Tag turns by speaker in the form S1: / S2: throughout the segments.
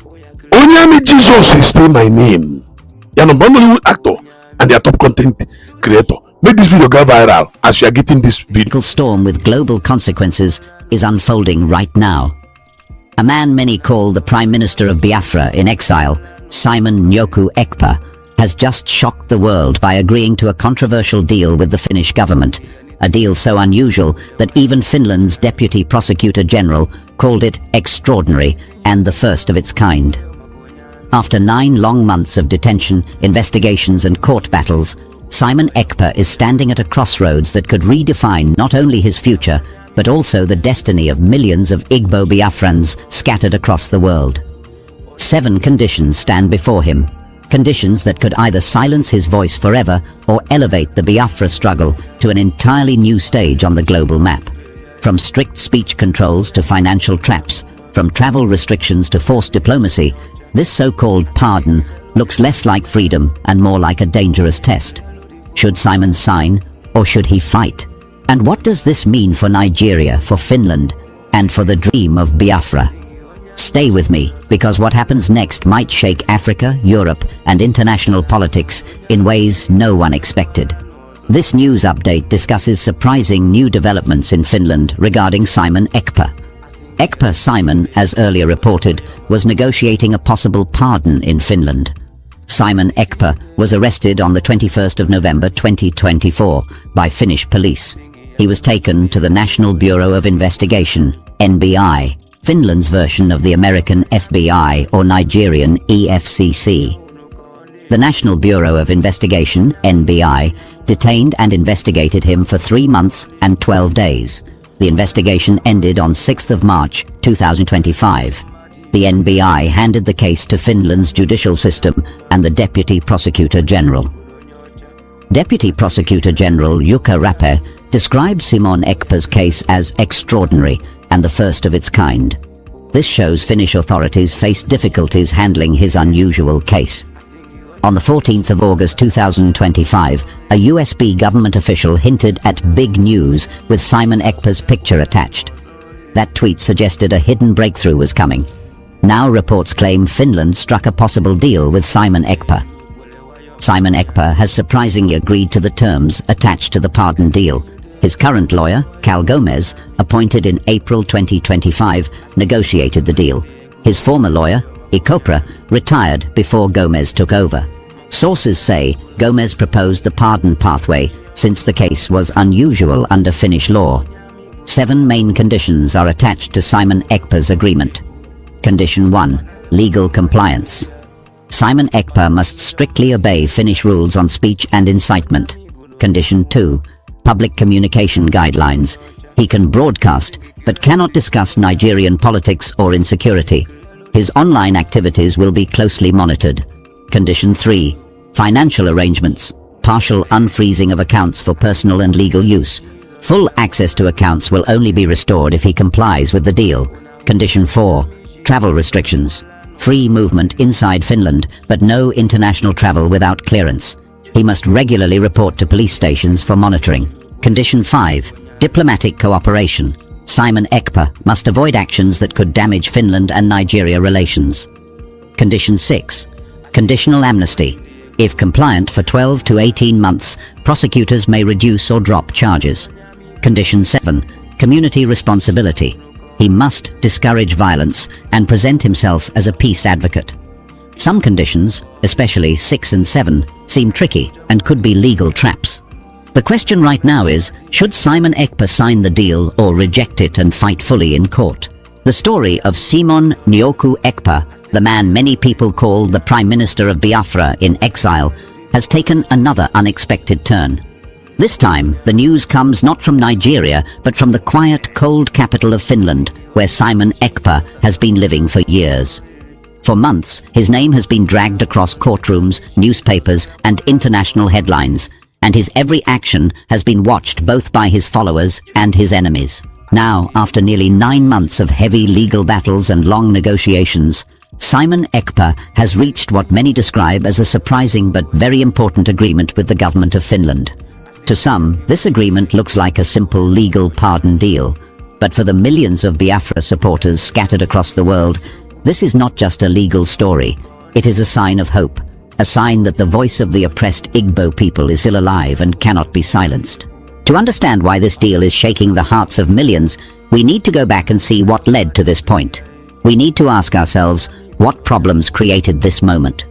S1: Onyami Jesus is still my name. You're number one Hollywood actor and their top content creator. Make this video go viral as you are getting this video.
S2: Storm with global consequences is unfolding right now. A man many call the Prime Minister of Biafra in exile, Simon Nyoku Ekpa, has just shocked the world by agreeing to a controversial deal with the Finnish government, a deal so unusual that even Finland's Deputy Prosecutor General called it extraordinary and the first of its kind. After 9 long months of detention, investigations and court battles, Simon Ekpa is standing at a crossroads that could redefine not only his future, but also the destiny of millions of Igbo Biafrans scattered across the world. 7 conditions stand before him, conditions that could either silence his voice forever or elevate the Biafra struggle to an entirely new stage on the global map. From strict speech controls to financial traps, from travel restrictions to forced diplomacy, this so-called pardon looks less like freedom and more like a dangerous test. Should Simon sign, or should he fight? And what does this mean for Nigeria, for Finland, and for the dream of Biafra? Stay with me, because what happens next might shake Africa, Europe, and international politics in ways no one expected. This news update discusses surprising new developments in Finland regarding Simon Ekpa. Ekpa Simon, as earlier reported, was negotiating a possible pardon in Finland. Simon Ekpa was arrested on the 21st of November 2024 by Finnish police. He was taken to the National Bureau of Investigation, NBI, Finland's version of the American FBI or Nigerian EFCC. The National Bureau of Investigation, NBI, detained and investigated him for 3 months and 12 days. The investigation ended on 6th of March 2025. The NBI handed the case to Finland's judicial system and the Deputy Prosecutor General. Deputy Prosecutor General Jukka Rappe described Simon Ekpa's case as extraordinary and the first of its kind. This shows Finnish authorities face difficulties handling his unusual case. On the 14th of August 2025, a USB government official hinted at big news with Simon Ekpa's picture attached. That tweet suggested a hidden breakthrough was coming. Now reports claim Finland struck a possible deal with Simon Ekpa. Simon Ekpa has surprisingly agreed to the terms attached to the pardon deal. His current lawyer, Cal Gomez, appointed in April 2025, negotiated the deal. His former lawyer, Ekpa, retired before Gomez took over. Sources say Gomez proposed the pardon pathway since the case was unusual under Finnish law. 7 main conditions are attached to Simon Ekpa's agreement. Condition 1. Legal compliance. Simon Ekpa must strictly obey Finnish rules on speech and incitement. Condition 2. Public communication guidelines. He can broadcast, but cannot discuss Nigerian politics or insecurity. His online activities will be closely monitored. Condition 3. Financial arrangements. Partial unfreezing of accounts for personal and legal use. Full access to accounts will only be restored if he complies with the deal. Condition 4. Travel restrictions. Free movement inside Finland, but no international travel without clearance. He must regularly report to police stations for monitoring. Condition 5. Diplomatic cooperation. Simon Ekpa must avoid actions that could damage Finland and Nigeria relations. Condition 6. Conditional amnesty. If compliant for 12 to 18 months, prosecutors may reduce or drop charges. Condition 7. Community responsibility. He must discourage violence and present himself as a peace advocate. Some conditions, especially 6 and 7, seem tricky and could be legal traps. The question right now is, should Simon Ekpa sign the deal or reject it and fight fully in court? The story of Simon Nyoku Ekpa, the man many people call the Prime Minister of Biafra in exile, has taken another unexpected turn. This time, the news comes not from Nigeria, but from the quiet, cold capital of Finland, where Simon Ekpa has been living for years. For months, his name has been dragged across courtrooms, newspapers, and international headlines, and his every action has been watched both by his followers and his enemies. Now, after nearly 9 months of heavy legal battles and long negotiations, Simon Ekpa has reached what many describe as a surprising but very important agreement with the government of Finland. To some, this agreement looks like a simple legal pardon deal, but for the millions of Biafra supporters scattered across the world, This is not just a legal story. It is a sign of hope, a sign that the voice of the oppressed Igbo people is still alive and cannot be silenced. To understand why this deal is shaking the hearts of millions, we need to go back and see what led to this point. We need to ask ourselves, what problems created this moment?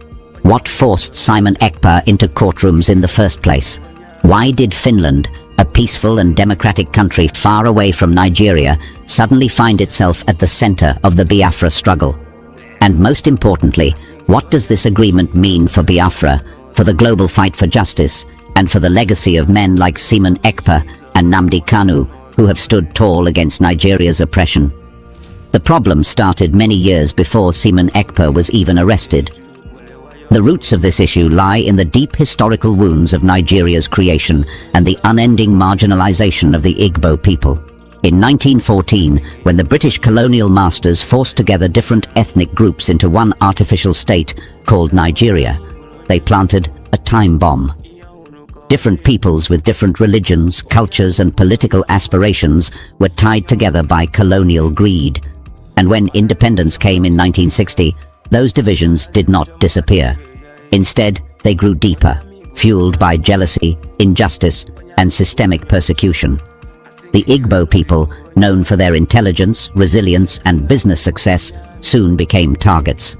S2: What forced Simon Ekpa into courtrooms in the first place? Why did Finland, a peaceful and democratic country far away from Nigeria, suddenly find itself at the center of the Biafra struggle? And most importantly, what does this agreement mean for Biafra, for the global fight for justice, and for the legacy of men like Simon Ekpa and Nnamdi Kanu, who have stood tall against Nigeria's oppression? The problem started many years before Simon Ekpa was even arrested. The roots of this issue lie in the deep historical wounds of Nigeria's creation and the unending marginalization of the Igbo people. In 1914, when the British colonial masters forced together different ethnic groups into one artificial state called Nigeria, they planted a time bomb. Different peoples with different religions, cultures, and political aspirations were tied together by colonial greed. And when independence came in 1960, those divisions did not disappear. Instead, they grew deeper, fueled by jealousy, injustice, and systemic persecution. The Igbo people, known for their intelligence, resilience, and business success, soon became targets.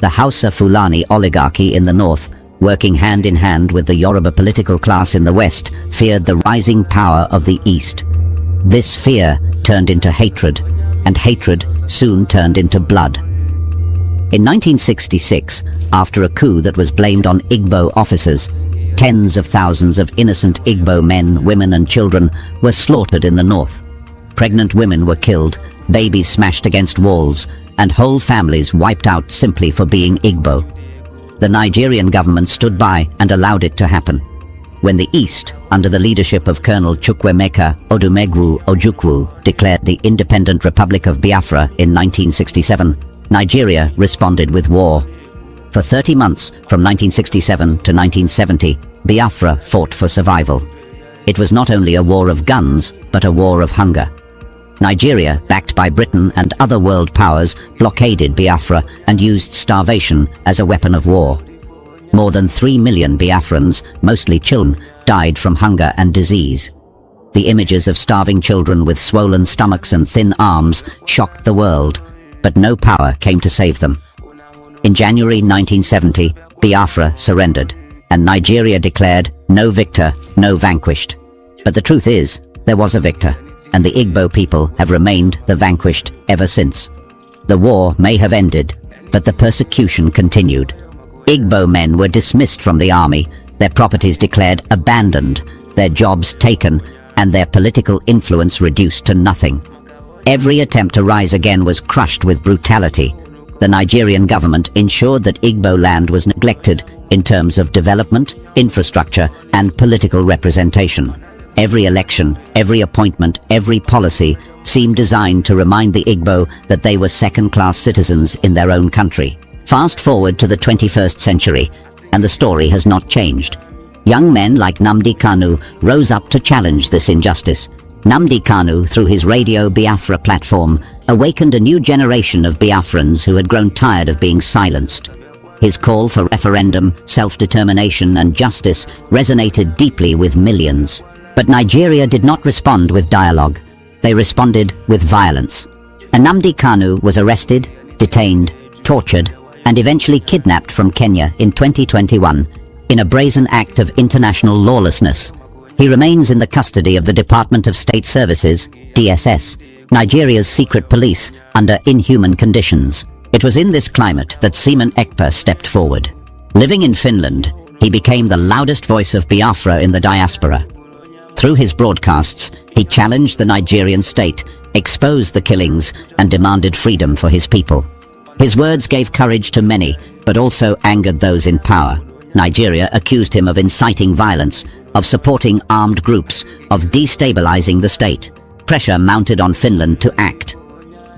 S2: The Hausa Fulani oligarchy in the north, working hand in hand with the Yoruba political class in the west, feared the rising power of the east. This fear turned into hatred, and hatred soon turned into blood. In 1966, after a coup that was blamed on Igbo officers, tens of thousands of innocent Igbo men, women and children were slaughtered in the north. Pregnant women were killed, babies smashed against walls, and whole families wiped out simply for being Igbo. The Nigerian government stood by and allowed it to happen. When the East, under the leadership of Colonel Chukwuemeka Odumegwu Ojukwu, declared the Independent Republic of Biafra in 1967, Nigeria responded with war. For 30 months, from 1967 to 1970, Biafra fought for survival. It was not only a war of guns, but a war of hunger. Nigeria, backed by Britain and other world powers, blockaded Biafra and used starvation as a weapon of war. More than 3 million Biafrans, mostly children, died from hunger and disease. The images of starving children with swollen stomachs and thin arms shocked the world, but no power came to save them. In January 1970, Biafra surrendered, and Nigeria declared, "No victor, no vanquished." But the truth is, there was a victor, and the Igbo people have remained the vanquished ever since. The war may have ended, but the persecution continued. Igbo men were dismissed from the army, their properties declared abandoned, their jobs taken, and their political influence reduced to nothing. Every attempt to rise again was crushed with brutality. The Nigerian government ensured that Igbo land was neglected in terms of development, infrastructure, and political representation. Every election, every appointment, every policy seemed designed to remind the Igbo that they were second-class citizens in their own country. Fast forward to the 21st century, and the story has not changed. Young men like Nnamdi Kanu rose up to challenge this injustice. Nnamdi Kanu, through his Radio Biafra platform, awakened a new generation of Biafrans who had grown tired of being silenced. His call for referendum, self-determination and justice resonated deeply with millions. But Nigeria did not respond with dialogue. They responded with violence. Nnamdi Kanu was arrested, detained, tortured, and eventually kidnapped from Kenya in 2021 in a brazen act of international lawlessness. He remains in the custody of the Department of State Services, DSS, Nigeria's secret police, under inhuman conditions. It was in this climate that Simon Ekpa stepped forward. Living in Finland, he became the loudest voice of Biafra in the diaspora. Through his broadcasts, he challenged the Nigerian state, exposed the killings, and demanded freedom for his people. His words gave courage to many, but also angered those in power. Nigeria accused him of inciting violence, of supporting armed groups, of destabilizing the state. Pressure mounted on Finland to act.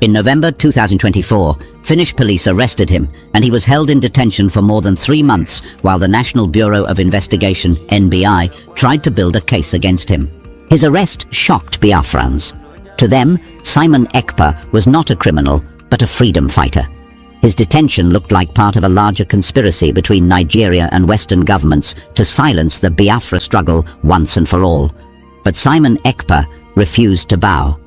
S2: In November 2024, Finnish police arrested him, and he was held in detention for more than 3 months while the National Bureau of Investigation, NBI, tried to build a case against him. His arrest shocked Biafrans. To them, Simon Ekpa was not a criminal, but a freedom fighter. His detention looked like part of a larger conspiracy between Nigeria and Western governments to silence the Biafra struggle once and for all. But Simon Ekpa refused to bow.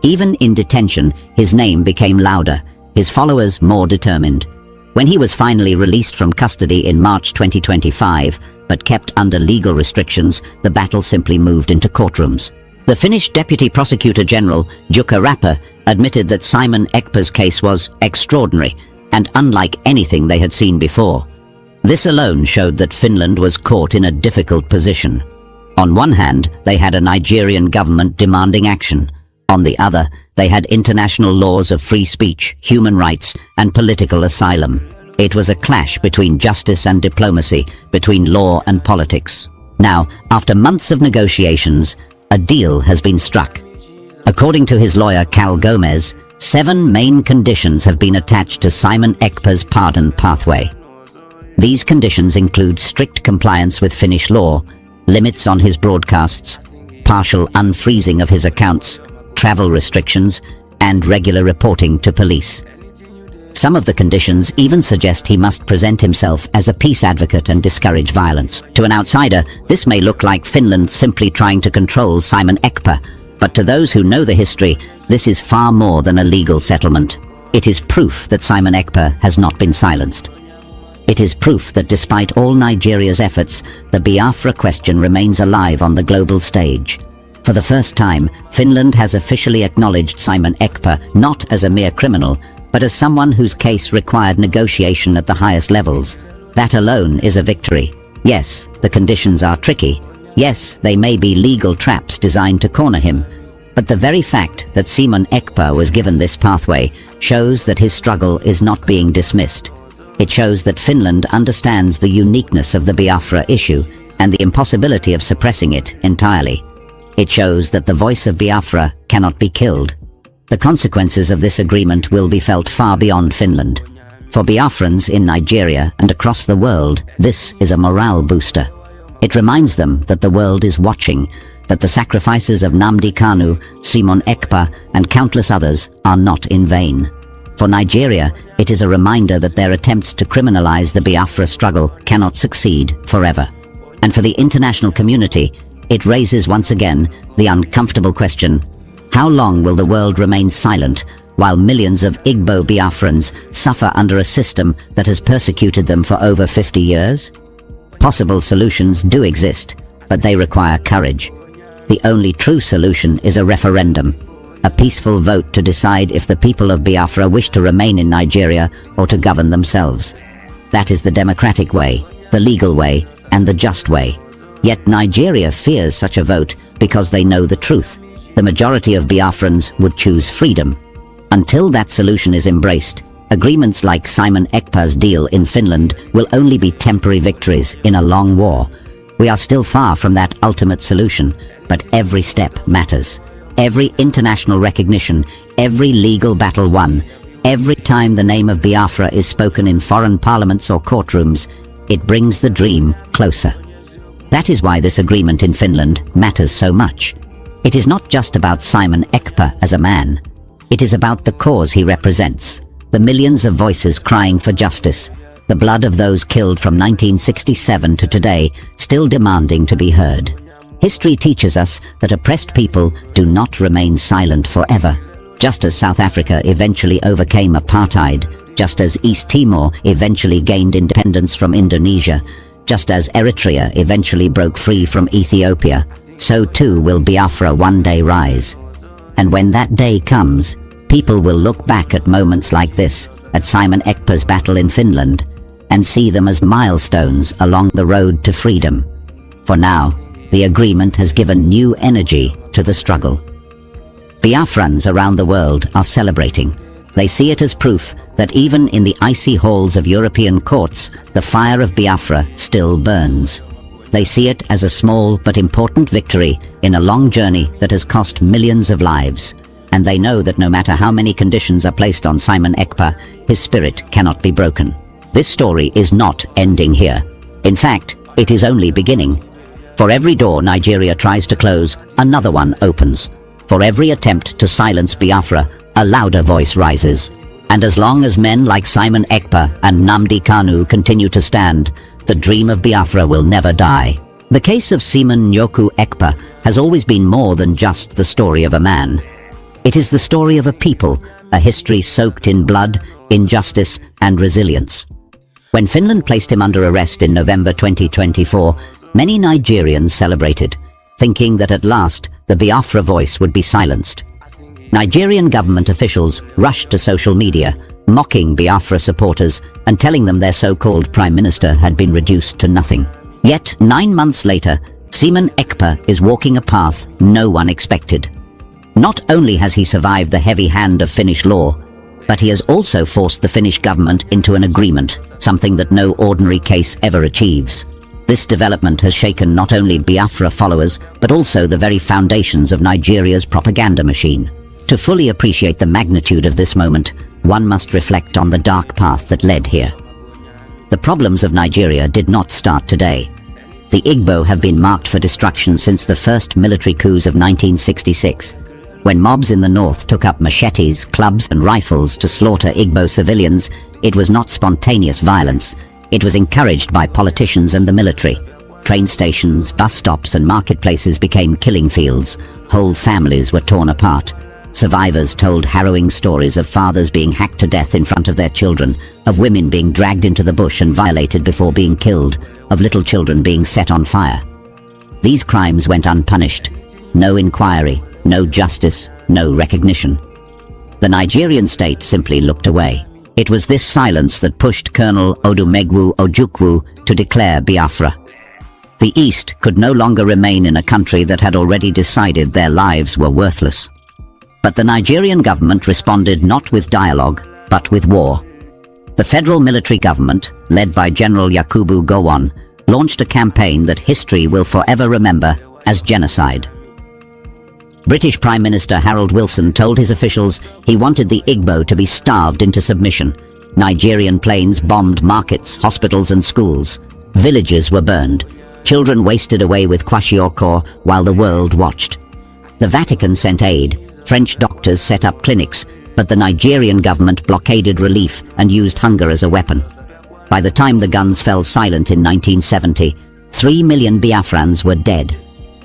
S2: Even in detention, his name became louder, his followers more determined. When he was finally released from custody in March 2025, but kept under legal restrictions, the battle simply moved into courtrooms. The Finnish Deputy Prosecutor General, Jukka Rappa, admitted that Simon Ekpa's case was extraordinary and unlike anything they had seen before. This alone showed that Finland was caught in a difficult position. On one hand, they had a Nigerian government demanding action. On the other, they had international laws of free speech, human rights, and political asylum. It was a clash between justice and diplomacy, between law and politics. Now, after months of negotiations, a deal has been struck. According to his lawyer Cal Gomez, 7 main conditions have been attached to Simon Ekpa's pardon pathway. These conditions include strict compliance with Finnish law, limits on his broadcasts, partial unfreezing of his accounts, travel restrictions, and regular reporting to police. Some of the conditions even suggest he must present himself as a peace advocate and discourage violence. To an outsider, this may look like Finland simply trying to control Simon Ekpa, but to those who know the history, this is far more than a legal settlement. It is proof that Simon Ekpa has not been silenced. It is proof that despite all Nigeria's efforts, the Biafra question remains alive on the global stage. For the first time, Finland has officially acknowledged Simon Ekpa not as a mere criminal, but as someone whose case required negotiation at the highest levels. That alone is a victory. Yes, the conditions are tricky. Yes, they may be legal traps designed to corner him. But the very fact that Simon Ekpa was given this pathway shows that his struggle is not being dismissed. It shows that Finland understands the uniqueness of the Biafra issue and the impossibility of suppressing it entirely. It shows that the voice of Biafra cannot be killed. The consequences of this agreement will be felt far beyond Finland. For Biafrans in Nigeria and across the world, this is a morale booster. It reminds them that the world is watching, that the sacrifices of Nnamdi Kanu, Simon Ekpa, and countless others are not in vain. For Nigeria, it is a reminder that their attempts to criminalize the Biafra struggle cannot succeed forever. And for the international community, it raises once again the uncomfortable question: how long will the world remain silent while millions of Igbo Biafrans suffer under a system that has persecuted them for over 50 years? Possible solutions do exist, but they require courage. The only true solution is a referendum, a peaceful vote to decide if the people of Biafra wish to remain in Nigeria or to govern themselves. That is the democratic way, the legal way, and the just way. Yet Nigeria fears such a vote because they know the truth. The majority of Biafrans would choose freedom. Until that solution is embraced, agreements like Simon Ekpa's deal in Finland will only be temporary victories in a long war. We are still far from that ultimate solution, but every step matters. Every international recognition, every legal battle won, every time the name of Biafra is spoken in foreign parliaments or courtrooms, it brings the dream closer. That is why this agreement in Finland matters so much. It is not just about Simon Ekpa as a man. It is about the cause he represents, the millions of voices crying for justice, the blood of those killed from 1967 to today still demanding to be heard. History teaches us that oppressed people do not remain silent forever. Just as South Africa eventually overcame apartheid, just as East Timor eventually gained independence from Indonesia, just as Eritrea eventually broke free from Ethiopia, so too will Biafra one day rise. And when that day comes, people will look back at moments like this, at Simon Ekpa's battle in Finland, and see them as milestones along the road to freedom. For now, the agreement has given new energy to the struggle. Biafrans around the world are celebrating. They see it as proof that even in the icy halls of European courts, the fire of Biafra still burns. They see it as a small but important victory in a long journey that has cost millions of lives. And they know that no matter how many conditions are placed on Simon Ekpa, his spirit cannot be broken. This story is not ending here. In fact, it is only beginning. For every door Nigeria tries to close, another one opens. For every attempt to silence Biafra, a louder voice rises. And as long as men like Simon Ekpa and Nnamdi Kanu continue to stand, the dream of Biafra will never die. The case of Simon Nyoku Ekpa has always been more than just the story of a man. It is the story of a people, a history soaked in blood, injustice, and resilience. When Finland placed him under arrest in November 2024, many Nigerians celebrated, thinking that at last the Biafra voice would be silenced. Nigerian government officials rushed to social media, mocking Biafra supporters and telling them their so-called prime minister had been reduced to nothing. Yet 9 months later, Simon Ekpa is walking a path no one expected. Not only has he survived the heavy hand of Finnish law, but he has also forced the Finnish government into an agreement, something that no ordinary case ever achieves. This development has shaken not only Biafra followers, but also the very foundations of Nigeria's propaganda machine. To fully appreciate the magnitude of this moment, one must reflect on the dark path that led here. The problems of Nigeria did not start today. The Igbo have been marked for destruction since the first military coups of 1966. When mobs in the north took up machetes, clubs and rifles to slaughter Igbo civilians, it was not spontaneous violence. It was encouraged by politicians and the military. Train stations, bus stops and marketplaces became killing fields. Whole families were torn apart. Survivors told harrowing stories of fathers being hacked to death in front of their children, of women being dragged into the bush and violated before being killed, of little children being set on fire. These crimes went unpunished. No inquiry, no justice, no recognition. The Nigerian state simply looked away. It was this silence that pushed Colonel Odumegwu Ojukwu to declare Biafra. The East could no longer remain in a country that had already decided their lives were worthless. But the Nigerian government responded not with dialogue, but with war. The federal military government, led by General Yakubu Gowon, launched a campaign that history will forever remember as genocide. British Prime Minister Harold Wilson told his officials he wanted the Igbo to be starved into submission. Nigerian planes bombed markets, hospitals and schools. Villages were burned. Children wasted away with kwashiorkor while the world watched. The Vatican sent aid. French doctors set up clinics, but the Nigerian government blockaded relief and used hunger as a weapon. By the time the guns fell silent in 1970, 3 million Biafrans were dead.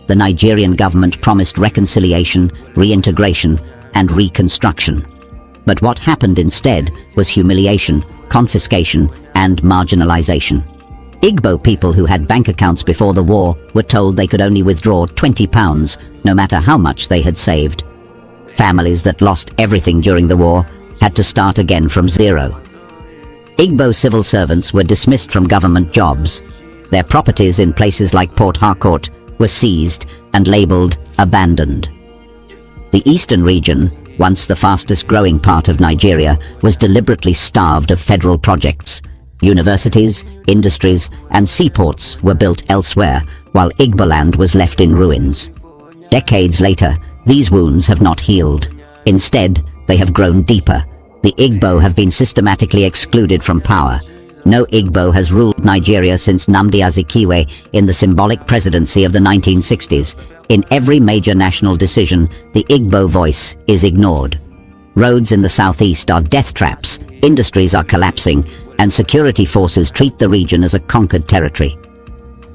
S2: The Nigerian government promised reconciliation, reintegration, and reconstruction. But what happened instead was humiliation, confiscation, and marginalization. Igbo people who had bank accounts before the war were told they could only withdraw £20, no matter how much they had saved. Families that lost everything during the war had to start again from zero. Igbo civil servants were dismissed from government jobs. Their properties in places like Port Harcourt were seized and labelled abandoned. The eastern region, once the fastest growing part of Nigeria, was deliberately starved of federal projects. Universities, industries and seaports were built elsewhere, while Igboland was left in ruins. Decades later, these wounds have not healed. Instead, they have grown deeper. The Igbo have been systematically excluded from power. No Igbo has ruled Nigeria since Nnamdi Azikiwe in the symbolic presidency of the 1960s. In every major national decision, the Igbo voice is ignored. Roads in the southeast are death traps, industries are collapsing, and security forces treat the region as a conquered territory.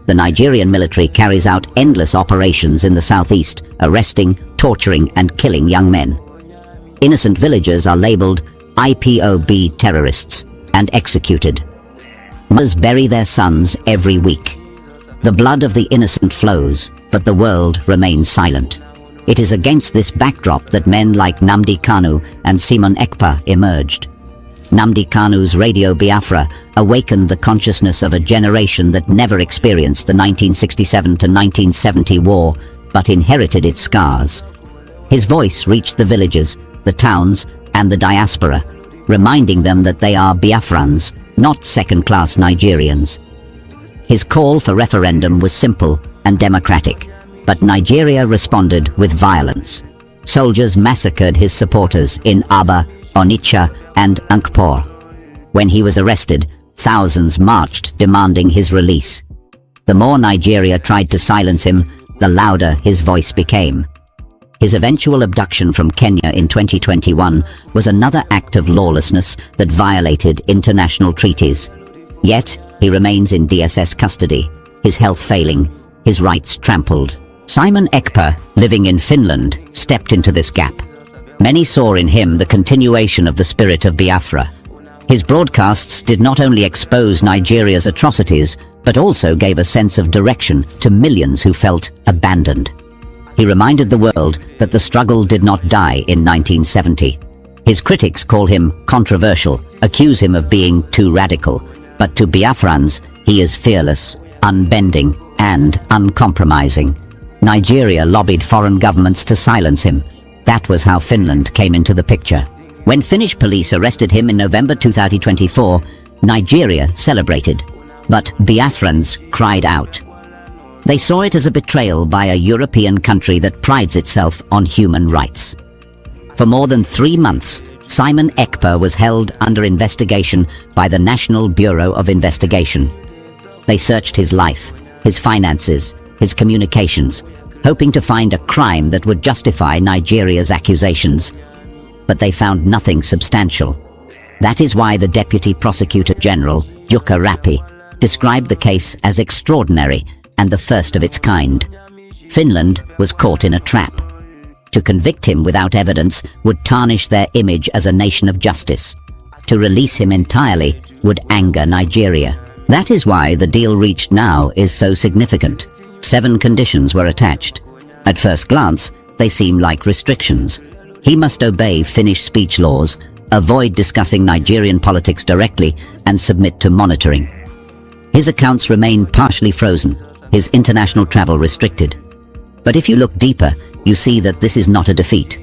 S2: The Nigerian military carries out endless operations in the southeast, arresting, torturing, and killing young men. Innocent villagers are labeled IPOB terrorists and executed. Mothers bury their sons every week. The blood of the innocent flows, but the world remains silent. It is against this backdrop that men like Nnamdi Kanu and Simon Ekpa emerged. Nnamdi Kanu's Radio Biafra awakened the consciousness of a generation that never experienced the 1967 to 1970 war, but inherited its scars. His voice reached the villages, the towns, and the diaspora, reminding them that they are Biafrans, not second-class Nigerians. His call for referendum was simple and democratic, but Nigeria responded with violence. Soldiers massacred his supporters in Aba, Onitsha, and Nkpor. When he was arrested, thousands marched demanding his release. The more Nigeria tried to silence him, the louder his voice became. His eventual abduction from Kenya in 2021 was another act of lawlessness that violated international treaties. Yet, he remains in DSS custody, his health failing, his rights trampled. Simon Ekpa, living in Finland, stepped into this gap. Many saw in him the continuation of the spirit of Biafra. His broadcasts did not only expose Nigeria's atrocities, but also gave a sense of direction to millions who felt abandoned. He reminded the world that the struggle did not die in 1970. His critics call him controversial, accuse him of being too radical, but to Biafrans, he is fearless, unbending, and uncompromising. Nigeria lobbied foreign governments to silence him. That was how Finland came into the picture. When Finnish police arrested him in November 2024, Nigeria celebrated, but Biafrans cried out. They saw it as a betrayal by a European country that prides itself on human rights. For more than 3 months, Simon Ekpa was held under investigation by the National Bureau of Investigation. They searched his life, his finances, his communications, hoping to find a crime that would justify Nigeria's accusations. But they found nothing substantial. That is why the Deputy Prosecutor General, Juka Rapi, described the case as extraordinary and the first of its kind. Finland was caught in a trap. To convict him without evidence would tarnish their image as a nation of justice. To release him entirely would anger Nigeria. That is why the deal reached now is so significant. 7 conditions were attached. At first glance, they seem like restrictions. He must obey Finnish speech laws, avoid discussing Nigerian politics directly, and submit to monitoring. His accounts remain partially frozen, his international travel restricted. But if you look deeper, you see that this is not a defeat.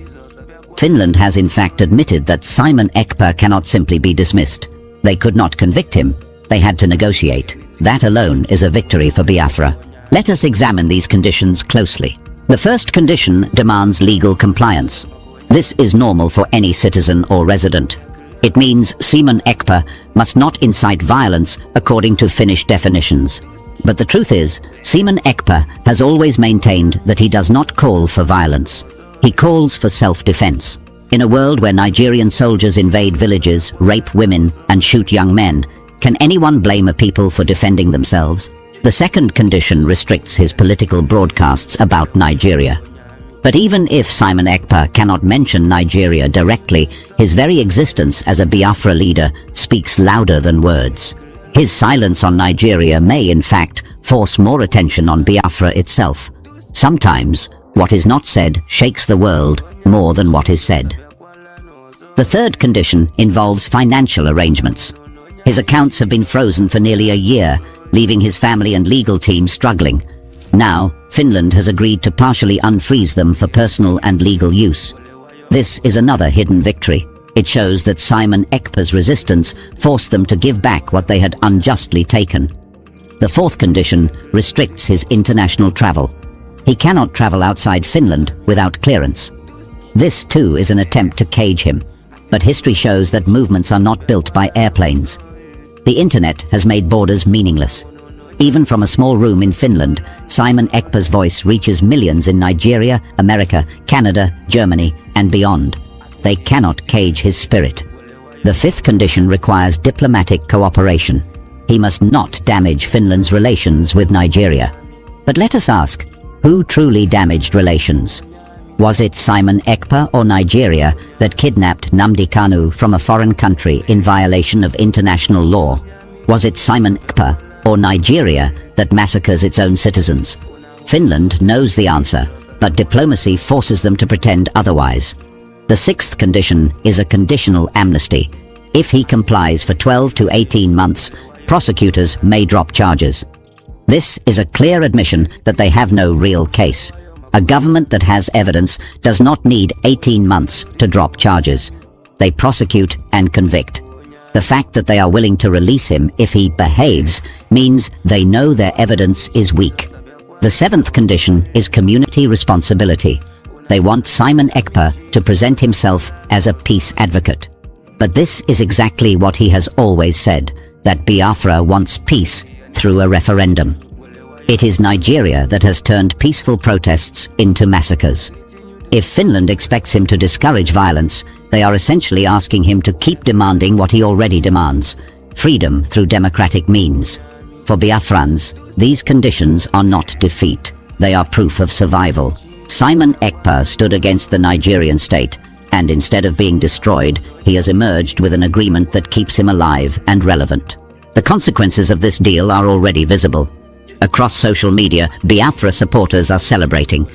S2: Finland has in fact admitted that Simon Ekpa cannot simply be dismissed. They could not convict him. They had to negotiate. That alone is a victory for Biafra. Let us examine these conditions closely. The first condition demands legal compliance. This is normal for any citizen or resident. It means Simon Ekpa must not incite violence according to Finnish definitions. But the truth is, Simon Ekpa has always maintained that he does not call for violence. He calls for self-defense. In a world where Nigerian soldiers invade villages, rape women, and shoot young men, can anyone blame a people for defending themselves? The second condition restricts his political broadcasts about Nigeria. But even if Simon Ekpa cannot mention Nigeria directly, his very existence as a Biafra leader speaks louder than words. His silence on Nigeria may, in fact, force more attention on Biafra itself. Sometimes, what is not said shakes the world more than what is said. The third condition involves financial arrangements. His accounts have been frozen for nearly a year, leaving his family and legal team struggling. Now, Finland has agreed to partially unfreeze them for personal and legal use. This is another hidden victory. It shows that Simon Ekpa's resistance forced them to give back what they had unjustly taken. The fourth condition restricts his international travel. He cannot travel outside Finland without clearance. This too is an attempt to cage him. But history shows that movements are not built by airplanes. The internet has made borders meaningless. Even from a small room in Finland, Simon Ekpa's voice reaches millions in Nigeria, America, Canada, Germany, and beyond. They cannot cage his spirit. The fifth condition requires diplomatic cooperation. He must not damage Finland's relations with Nigeria. But let us ask, who truly damaged relations? Was it Simon Ekpa or Nigeria that kidnapped Nnamdi Kanu from a foreign country in violation of international law? Was it Simon Ekpa or Nigeria that massacres its own citizens? Finland knows the answer, but diplomacy forces them to pretend otherwise. The sixth condition is a conditional amnesty. If he complies for 12 to 18 months, prosecutors may drop charges. This is a clear admission that they have no real case. A government that has evidence does not need 18 months to drop charges. They prosecute and convict. The fact that they are willing to release him if he behaves means they know their evidence is weak. The seventh condition is community responsibility. They want Simon Ekpa to present himself as a peace advocate. But this is exactly what he has always said, that Biafra wants peace through a referendum. It is Nigeria that has turned peaceful protests into massacres. If Finland expects him to discourage violence, they are essentially asking him to keep demanding what he already demands: freedom through democratic means. For Biafrans, these conditions are not defeat. They are proof of survival. Simon Ekpa stood against the Nigerian state, and instead of being destroyed, he has emerged with an agreement that keeps him alive and relevant. The consequences of this deal are already visible. Across social media, Biafra supporters are celebrating.